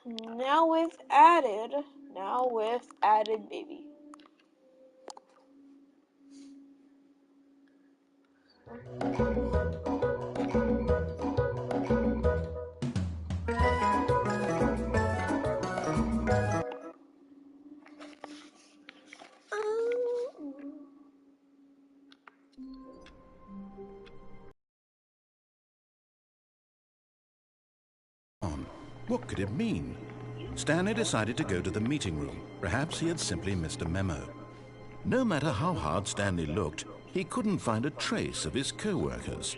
Now with added baby. What could it mean? Stanley decided to go to the meeting room. Perhaps he had simply missed a memo. No matter how hard Stanley looked, he couldn't find a trace of his co-workers.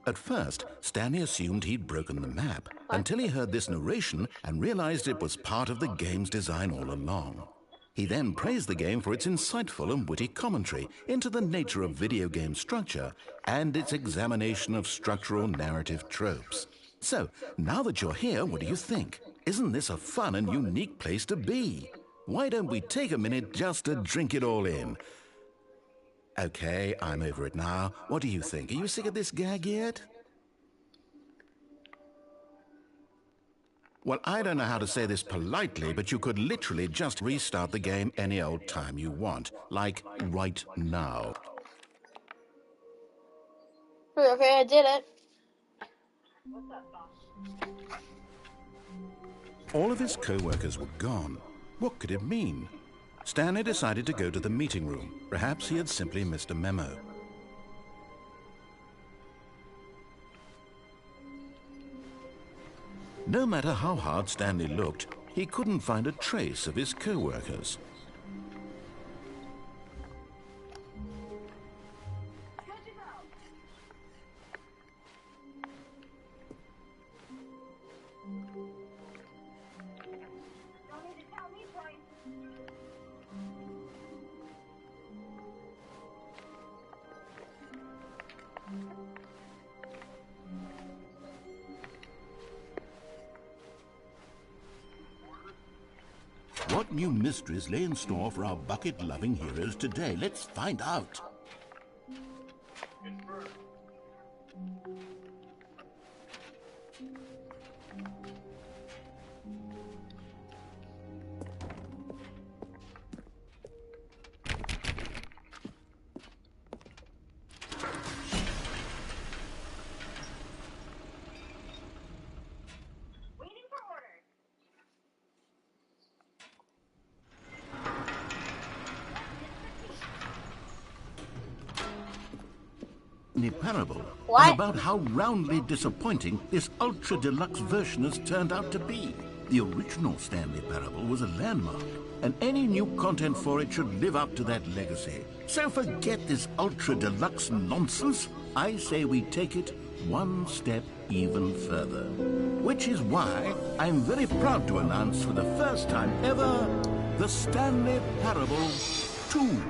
At first, Stanley assumed he'd broken the map until he heard this narration and realized it was part of the game's design all along. He then praised the game for its insightful and witty commentary into the nature of video game structure and its examination of structural narrative tropes. So, now that you're here, what do you think? Isn't this a fun and unique place to be? Why don't we take a minute just to drink it all in? Okay, I'm over it now. What do you think? Are you sick of this gag yet? Well, I don't know how to say this politely, but you could literally just restart the game any old time you want. Like, right now. Okay, I did it. All of his co-workers were gone. What could it mean? Stanley decided to go to the meeting room. Perhaps he had simply missed a memo. No matter how hard Stanley looked, he couldn't find a trace of his co-workers. What new mysteries lay in store for our bucket-loving heroes today? Let's find out. Stanley Parable, and about how roundly disappointing this ultra-deluxe version has turned out to be. The original Stanley Parable was a landmark, and any new content for it should live up to that legacy. So forget this ultra-deluxe nonsense. I say we take it one step even further. Which is why I'm very proud to announce for the first time ever, the Stanley Parable 2.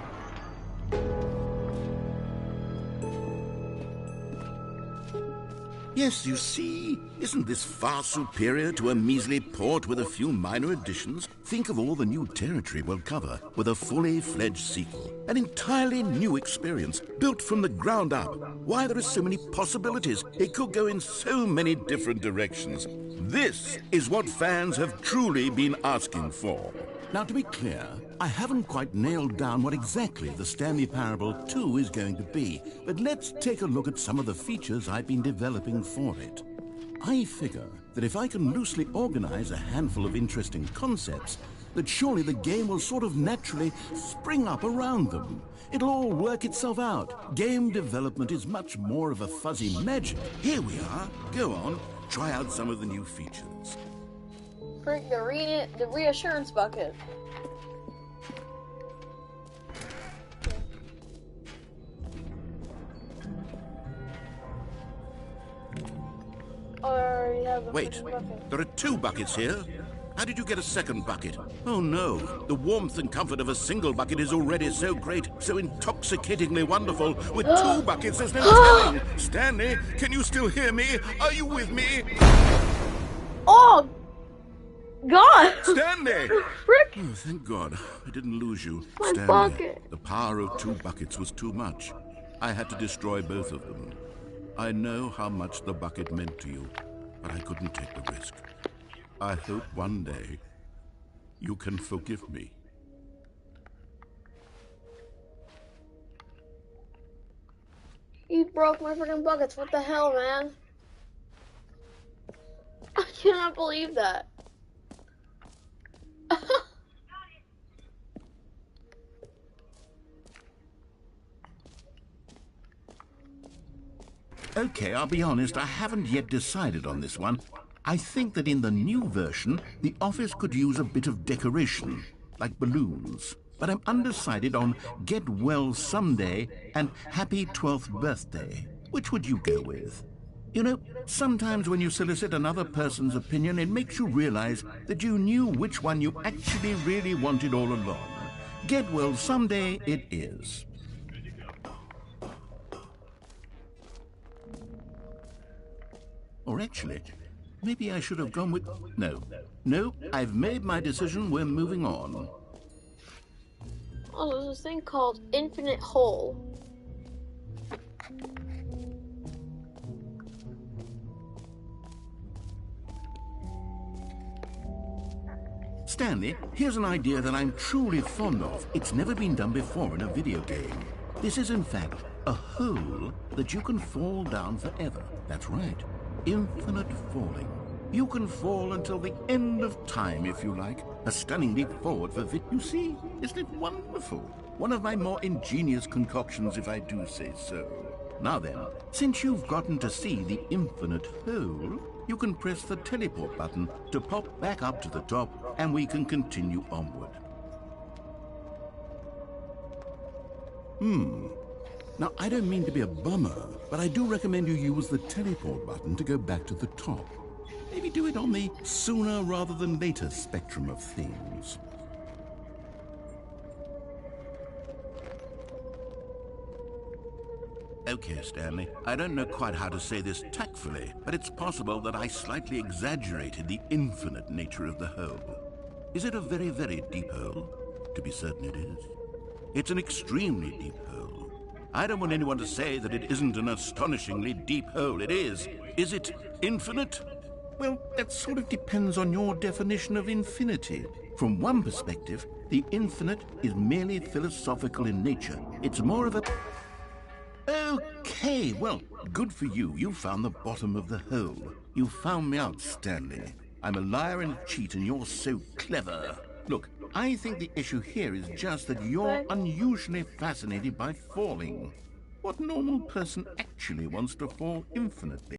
Yes, you see, isn't this far superior to a measly port with a few minor additions? Think of all the new territory we'll cover with a fully fledged sequel. An entirely new experience, built from the ground up. Why, there are so many possibilities. It could go in so many different directions. This is what fans have truly been asking for. Now, to be clear, I haven't quite nailed down what exactly the Stanley Parable 2 is going to be, but let's take a look at some of the features I've been developing for it. I figure that if I can loosely organize a handful of interesting concepts, that surely the game will sort of naturally spring up around them. It'll all work itself out. Game development is much more of a fuzzy magic. Here we are. Go on, try out some of the new features. Bring the reassurance bucket. Wait, there are 2 buckets here. How did you get a second bucket? Oh no, the warmth and comfort of a single bucket is already so great, so intoxicatingly wonderful. With 2 buckets, there's no telling. Stanley, can you still hear me? Are you with me? Oh! God! Stanley! Frick! Oh, thank God. I didn't lose you. My Stanley, bucket. the power of 2 buckets was too much. I had to destroy both of them. I know how much the bucket meant to you, but I couldn't take the risk. I hope one day you can forgive me. You broke my freaking buckets. What the hell, man? I cannot believe that. Okay, I'll be honest, I haven't yet decided on this one. I think that in the new version, the office could use a bit of decoration, like balloons. But I'm undecided on Get Well Someday and Happy 12th Birthday. Which would you go with? You know, sometimes when you solicit another person's opinion, it makes you realize that you knew which one you actually really wanted all along. Get Well Someday it is. Or actually, maybe I should have gone with... No, I've made my decision, we're moving on. Oh, there's this thing called Infinite Hole. Stanley, here's an idea that I'm truly fond of. It's never been done before in a video game. This is, in fact, a hole that you can fall down forever. That's right. Infinite falling. You can fall until the end of time, if you like. A stunning leap forward for Vit, you see? Isn't it wonderful? One of my more ingenious concoctions, if I do say so. Now then, since you've gotten to see the infinite hole, you can press the teleport button to pop back up to the top, and we can continue onward. Now, I don't mean to be a bummer, but I do recommend you use the teleport button to go back to the top. Maybe do it on the sooner rather than later spectrum of things. Okay, Stanley, I don't know quite how to say this tactfully, but it's possible that I slightly exaggerated the infinite nature of the hole. Is it a very, very deep hole? To be certain it is. It's an extremely deep hole. I don't want anyone to say that it isn't an astonishingly deep hole. It is. Is it infinite? Well, that sort of depends on your definition of infinity. From one perspective, the infinite is merely philosophical in nature. It's more of a... Okay, well, good for you. You found the bottom of the hole. You found me out, Stanley. I'm a liar and a cheat, and you're so clever. Look, I think the issue here is just that you're unusually fascinated by falling. What normal person actually wants to fall infinitely?